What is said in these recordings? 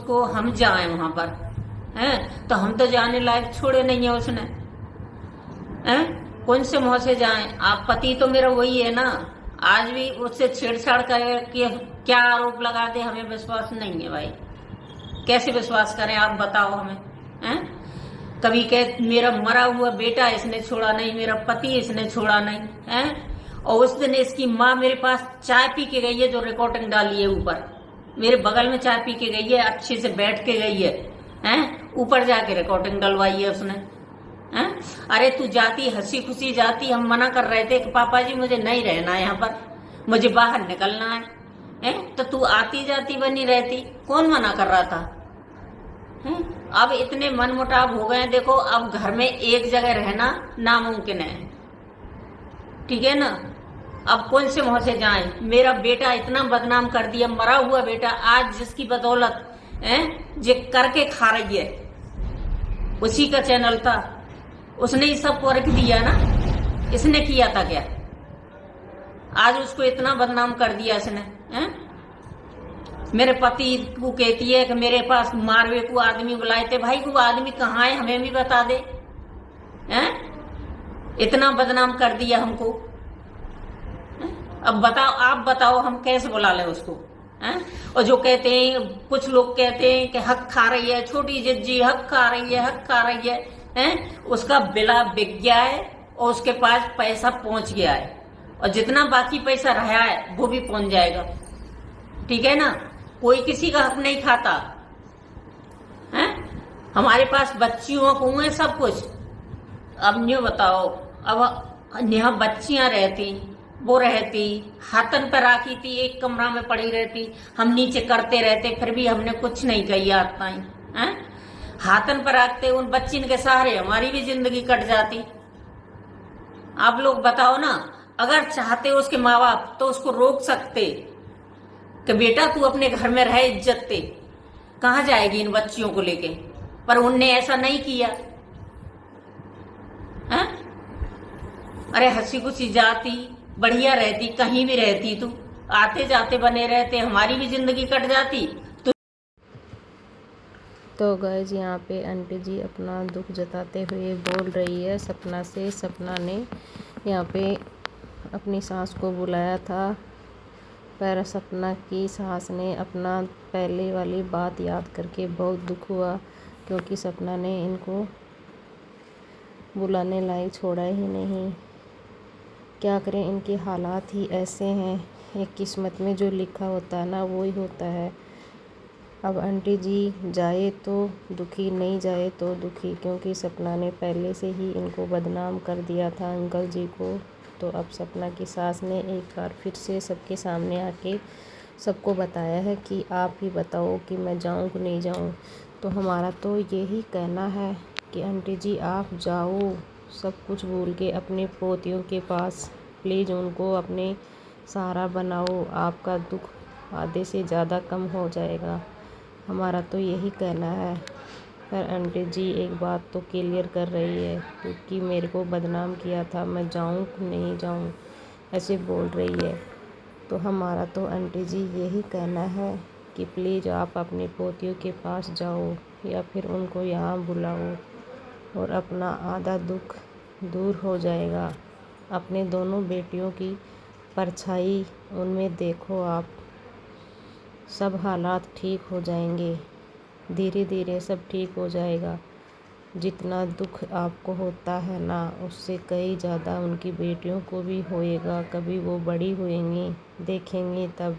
उसको हम जाए वहां पर, हैं? तो हम तो जाने लायक छोड़े नहीं है उसने, हैं? कौन से मुंह से जाए? आप पति तो मेरा वही है ना, आज भी उससे छेड़छाड़ करके क्या आरोप लगा दे, हमें विश्वास नहीं है भाई। कैसे विश्वास करें आप बताओ हमें, हैं? कभी कह मेरा मरा हुआ बेटा इसने छोड़ा नहीं, मेरा पति इसने छोड़ा नहीं, हैं? और उस दिन इसकी माँ मेरे पास चाय पी के गई है, जो रिकॉर्डिंग डाली है ऊपर, मेरे बगल में चाय पी के गई है, अच्छे से बैठ के गई है, हैं? ऊपर जाके रिकॉर्डिंग डलवाई है उसने, हैं? अरे तू जाती, हंसी खुशी जाती, हम मना कर रहे थे कि पापा जी मुझे नहीं रहना है यहाँ पर, मुझे बाहर निकलना है, हैं? तो तू आती जाती बनी रहती, कौन मना कर रहा था, हैं? अब इतने मनमुटाव हो गए, देखो अब घर में एक जगह रहना नामुमकिन है, ठीक है ना? अब कौन से मुंह से जाए? मेरा बेटा इतना बदनाम कर दिया, मरा हुआ बेटा, आज जिसकी बदौलत जे करके खा रही है, उसी का चैनल था, उसने ही सब को रख दिया ना, इसने किया था क्या? आज उसको इतना बदनाम कर दिया इसने, हैं? मेरे पति को कहती है कि मेरे पास मारवे को आदमी बुलाए थे, भाई वो आदमी कहाँ है हमें भी बता दे, हैं? इतना बदनाम कर दिया हमको, हैं? अब बताओ, आप बताओ हम कैसे बुला लें उसको, हैं? और जो कहते हैं, कुछ लोग कहते हैं कि हक खा रही है छोटी जिज्जी, हक खा रही है, हक खा रही है, हैं? उसका बिला बिक गया है और उसके पास पैसा पहुंच गया है, और जितना बाकी पैसा रहा है वो भी पहुंच जाएगा, ठीक है ना? कोई किसी का हक नहीं खाता, हैं? हमारे पास बच्चियों को है सब कुछ। अब ये बताओ, अब यहाँ बच्चियां रहती, वो रहती, हाथन पर राखी थी, एक कमरा में पड़ी रहती, हम नीचे करते रहते, फिर भी हमने कुछ नहीं कही आज ताईं, हैं? हाथन पर रखते, उन बच्चिन के सहारे हमारी भी जिंदगी कट जाती। आप लोग बताओ ना, अगर चाहते उसके माँ बाप तो उसको रोक सकते कि बेटा तू अपने घर में रह, इज्जत ते, कहाँ जाएगी इन बच्चियों को लेके, पर उनने ऐसा नहीं किया, हैं? अरे हंसी खुशी जाती, बढ़िया रहती, कहीं भी रहती, तू आते जाते बने रहते, हमारी भी जिंदगी कट जाती। तो गाइस यहाँ पे आंटी जी अपना दुख जताते हुए बोल रही है सपना से। सपना ने यहाँ पे अपनी सास को बुलाया था, पर सपना की सास ने अपना पहले वाली बात याद करके बहुत दुख हुआ, क्योंकि सपना ने इनको बुलाने लायक छोड़ा ही नहीं। क्या करें, इनके हालात ही ऐसे हैं, एक किस्मत में जो लिखा होता है ना वो ही होता है। अब आंटी जी जाए तो दुखी, नहीं जाए तो दुखी, क्योंकि सपना ने पहले से ही इनको बदनाम कर दिया था अंकल जी को। तो अब सपना की सास ने एक बार फिर से सबके सामने आके सबको बताया है कि आप ही बताओ कि मैं जाऊं कि नहीं जाऊं। तो हमारा तो यही कहना है कि आंटी जी आप जाओ, सब कुछ भूल के अपने पोतियों के पास, प्लीज़ उनको अपने सहारा बनाओ, आपका दुख आधे से ज़्यादा कम हो जाएगा। हमारा तो यही कहना है। पर आंटी जी एक बात तो क्लियर कर रही है, क्योंकि मेरे को बदनाम किया था, मैं जाऊं कि नहीं जाऊं, ऐसे बोल रही है। तो हमारा तो आंटी जी यही कहना है कि प्लीज़ आप अपने पोतियों के पास जाओ, या फिर उनको यहाँ बुलाओ, और अपना आधा दुख दूर हो जाएगा। अपने दोनों बेटियों की परछाई उनमें देखो आप, सब हालात ठीक हो जाएंगे, धीरे धीरे सब ठीक हो जाएगा। जितना दुख आपको होता है ना, उससे कई ज़्यादा उनकी बेटियों को भी होएगा। कभी वो बड़ी होएंगी, देखेंगी तब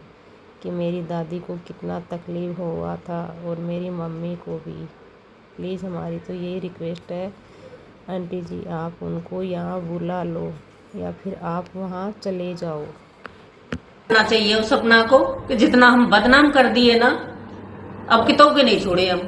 कि मेरी दादी को कितना तकलीफ़ हुआ था, और मेरी मम्मी को भी। प्लीज़ हमारी तो यही रिक्वेस्ट है आंटी जी, आप उनको यहाँ बुला लो, या फिर आप वहाँ चले जाओ। ना चाहिए उस सपना को कि जितना हम बदनाम कर दिए ना, अब कितों के नहीं छोड़े हम।